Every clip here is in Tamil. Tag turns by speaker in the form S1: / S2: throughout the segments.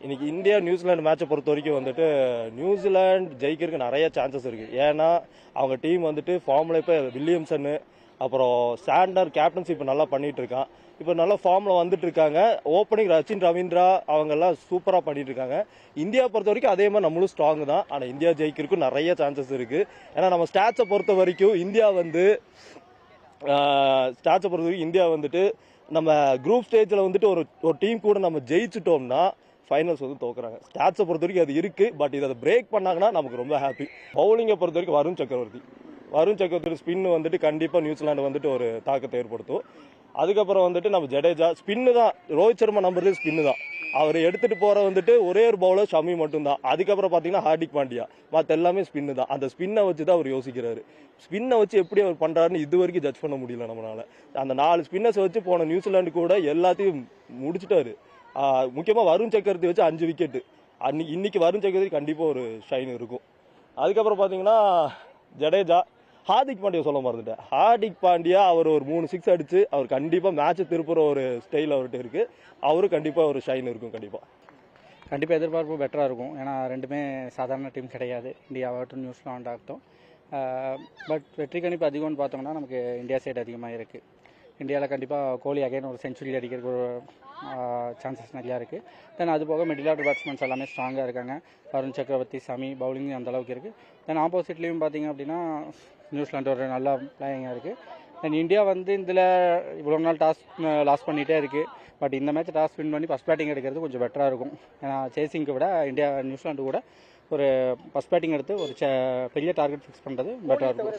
S1: இன்னைக்கு இந்தியா நியூசிலாந்து மேட்சை பொறுத்த வரைக்கும் வந்துட்டு நியூசிலாந்து ஜெயிக்கிறதுக்கு நிறைய சான்சஸ் இருக்கு. ஏன்னா அவங்க டீம் வந்துட்டு ஃபார்ம்ல இப்போ வில்லியம்சன் அப்புறம் சாண்டர் கேப்டன்சி இப்போ நல்லா பண்ணிட்டு இருக்கான். இப்போ நல்ல ஃபார்ம்ல வந்துட்டு இருக்காங்க. ஓப்பனிங் ரச்சின் ரவீந்திரா அவங்க எல்லாம் சூப்பரா பண்ணிட்டு இருக்காங்க. இந்தியா பொறுத்த வரைக்கும் அதே மாதிரி நம்மளும் ஸ்ட்ராங் தான். ஆனா இந்தியா ஜெயிக்கிறதுக்கு நிறைய சான்சஸ் இருக்கு. ஏன்னா நம்ம ஸ்டாட்ஸை பொறுத்த வரைக்கும் இந்தியா வந்துட்டு நம்ம குரூப் ஸ்டேஜ்ல வந்துட்டு ஒரு டீம் கூட நம்ம ஜெயிச்சிட்டோம்னா ஃபைனல்ஸ் வந்து தோக்குறாங்க. ஸ்டாட்ஸை பொறுத்த வரைக்கும் அது இருக்கு. பட் இதை பிரேக் பண்ணாங்கன்னா நமக்கு ரொம்ப ஹாப்பி. பவுலிங்கை பொறுத்த வரைக்கும் வருண் சக்கரவர்த்தி ஸ்பின் வந்துட்டு கண்டிப்பா நியூசிலாந்து வந்துட்டு ஒரு தாக்கத்தை ஏற்படுத்தும். அதுக்கப்புறம் வந்துட்டு நம்ம ஜடேஜா ஸ்பின்னு தான். ரோஹித் சர்மா நம்புறது ஸ்பின்னு தான். அவர் எடுத்துட்டு போற வந்துட்டு ஒரே ஒரு பவுலர் ஷமி மட்டும் தான். அதுக்கப்புறம் பாத்தீங்கன்னா ஹார்திக் பாண்டியா, மற்ற எல்லாமே ஸ்பின்னு தான். அந்த ஸ்பின்னை வச்சு தான் அவர் யோசிக்கிறாரு. ஸ்பின்னை வச்சு எப்படி அவர் பண்றாருன்னு இது வரைக்கும் ஜட்ஜ் பண்ண முடியல நம்மளால. அந்த 4 ஸ்பின்னர்ஸ் வச்சு போன நியூசிலாந்து கூட எல்லாத்தையும் முடிச்சுட்டாரு. முக்கியமா வருண் சக்கரவர்த்தி வச்சு 5 விக்கெட். இன்னைக்கு வருண் சக்கரவர்த்தி கண்டிப்பா ஒரு ஷைன் இருக்கும். அதுக்கப்புறம் பாத்தீங்கன்னா ஜடேஜா, ஹார்திக் பாண்டியா சொல்ல மறந்துட்டேன். ஹார்திக் பாண்டியா அவர் ஒரு 3 6 அடிச்சு அவர் கண்டிப்பா மேட்சை திருப்புற ஒரு ஸ்டைல் அவர்கிட்ட இருக்கு. அவரு கண்டிப்பா ஒரு ஷைன் இருக்கும்.
S2: கண்டிப்பாக எதிர்பார்ப்பு பெட்டராக இருக்கும். ஏன்னா ரெண்டுமே சாதாரண டீம் கிடையாது, இந்தியாவாகட்டும் நியூசிலாந்து ஆகட்டும். பட் வெற்றி கணிப்பு அதிகம்னு பார்த்தோம்னா நமக்கு இந்தியா சைடு அதிகமாக இருக்குது. இந்தியாவில் கண்டிப்பாக கோலி அகைன் ஒரு செஞ்சுரி அடிக்கிறதுக்கு ஒரு சான்சஸ் நிறையா இருக்குது. தென் அது போக மிடில் ஆர்டர் பேட்ஸ்மேன்ஸ் எல்லாமே ஸ்ட்ராங்காக இருக்காங்க. வருண் சக்கரவர்த்தி, ஷமி, பவுலிங் அந்த அளவுக்கு இருக்குது. தென் ஆப்போசிட்லேயும் பார்த்தீங்க அப்படின்னா நியூசிலாந்து ஒரு நல்ல பிளேயிங்காக இருக்குது. தென் இந்தியா வந்து இதில் இவ்வளோ நாள் டாஸ் லாஸ் பண்ணிகிட்டே இருக்குது. பட் இந்த மேட்ச் டாஸ் வின் பண்ணி ஃபஸ்ட் பேட்டிங் எடுக்கிறது கொஞ்சம் பெட்டராக இருக்கும். ஏன்னா சேசிங்கை விட நியூசிலாந்து கூட ஒரு ஃபஸ்ட் பேட்டிங் எடுத்து ஒரு பெரிய டார்கெட் ஃபிக்ஸ் பண்ணுறது பெட்டராக இருக்கும்.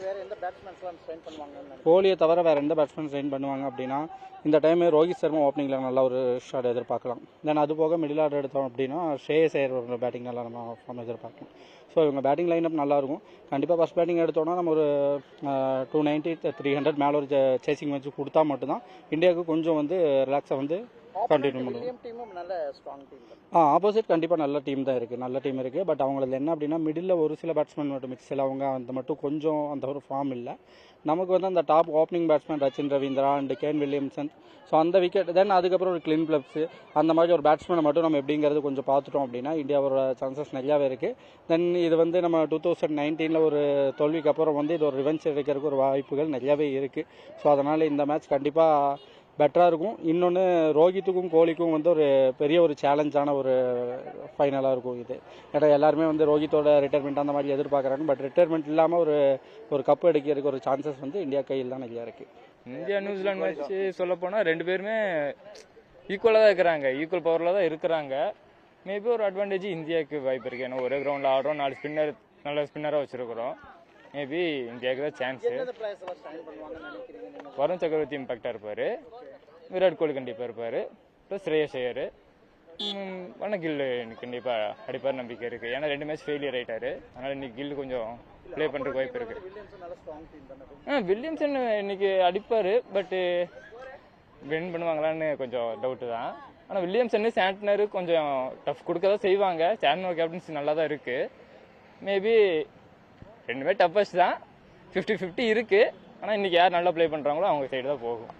S2: கோலியை தவிர வேறு எந்த பேட்ஸ்மேன் ஸ்ட்ரெயின் பண்ணுவாங்க அப்படின்னா இந்த டைம் ரோஹித் சர்மா ஓப்பனிங்கில் நல்லா ஒரு ஷாட் எதிர்பார்க்கலாம். தென் அது போக மிடில் ஆர்டர் எடுத்தோம் அப்படின்னா ஸ்ரேயஸ் ஐயர் ஒரு பேட்டிங் நல்லா நம்ம எதிர்பார்க்கலாம். ஸோ இவங்க பேட்டிங் லைனப் நல்லாயிருக்கும். கண்டிப்பாக ஃபஸ்ட் பேட்டிங் எடுத்தோன்னா நம்ம ஒரு 290 300 மேலே ஒரு சேசிங் வச்சு கொடுத்தா மட்டும்தான் இந்தியாவுக்கு கொஞ்சம் வந்து ரிலாக்ஸாக வந்து கண்டினியூ பண்ணுவோம். ஆப்போசிட் கண்டிப்பாக நல்ல டீம் தான் இருக்குது, நல்ல டீம் இருக்குது. பட் அவங்களது என்ன அப்படின்னா மிடில் ஒரு சில பேட்ஸ்மேன் மட்டும் மிக்ஸில் அவங்க அந்த மட்டும் கொஞ்சம் அந்த ஒரு ஃபார்ம் இல்லை. நமக்கு வந்து அந்த top opening batsman Rachin Ravindra and Kane Williamson, so அந்த விக்கெட். தென் அதுக்கப்புறம் ஒரு கிளின் பிளப்ஸ் அந்த மாதிரி ஒரு பேட்ஸ்மேனை மட்டும் நம்ம எப்படிங்கிறது கொஞ்சம் பார்த்துட்டோம் அப்படின்னா இந்தியாவோட சான்சஸ் நிறையாவே இருக்குது. தென் இது வந்து நம்ம 2019 ஒரு தோல்விக்கு அப்புறம் வந்து இது ஒரு ரிவெஞ்ச் எடுக்கிறதுக்கு ஒரு வாய்ப்புகள் நிறையாவே இருக்குது. ஸோ அதனால் இந்த மேட்ச் கண்டிப்பாக பெட்டராக இருக்கும். இன்னொன்று ரோஹித்துக்கும் கோலிக்கும் வந்து ஒரு பெரிய ஒரு சேலஞ்சான ஒரு ஃபைனலாக இருக்கும் இது. ஏன்னா எல்லாருமே வந்து ரோஹித்தோட ரிட்டையர்மெண்ட் அந்த மாதிரி எதிர்பார்க்குறாங்க. பட் ரிட்டையர்மெண்ட் இல்லாமல் ஒரு கப்பு எடுக்கிறதுக்கு ஒரு சான்சஸ் வந்து இந்தியா கையில் தான் நிறையா இருக்குது.
S3: இந்தியா நியூசிலாந்து மேட்ச் சொல்ல போனால் 2 பேருமே ஈக்குவலாக தான் இருக்கிறாங்க, ஈக்குவல் பவரில் தான் இருக்கிறாங்க. மேபி ஒரு அட்வான்டேஜ் இந்தியாவுக்கு வாய்ப்பு இருக்குது. ஏன்னா ஒரே கிரவுண்டில் ஆடுறோம், 4 நல்ல ஸ்பின்னராக வச்சுருக்கிறோம். மேபி இந்தியாவுக்கு தான் சான்ஸு. வருண் சக்கரவர்த்தி இம்பாக்டாக இருப்பார், விராட் கோலி கண்டிப்பாக இருப்பார், ப்ளஸ் ஸ்ரேயஸ் ஐயர், கில்லு கண்டிப்பாக அடிப்பார் நம்பிக்கை இருக்குது. ஏன்னா 2 மேட்ச் ஃபெயிலியர் ஆகிட்டாரு. அதனால் இன்னைக்கு கில்லு கொஞ்சம் ப்ளே பண்ணுறதுக்கு வாய்ப்பு இருக்குது. வில்லியம்சன் இன்னைக்கு அடிப்பார், பட்டு வின் பண்ணுவாங்களான்னு கொஞ்சம் டவுட்டு தான். ஆனால் வில்லியம்சன் சாண்ட்னர் கொஞ்சம் டஃப் கொடுக்க தான் செய்வாங்க. சாண்ட்னர் கேப்டன்சி நல்லா தான் இருக்குது. மேபி 2மே டஃபஸ்ட் தான், 50-50 இருக்குது. ஆனால் இன்றைக்கி யார் நல்லா ப்ளே பண்ணுறாங்களோ அவங்க சைடு தான் போகும்.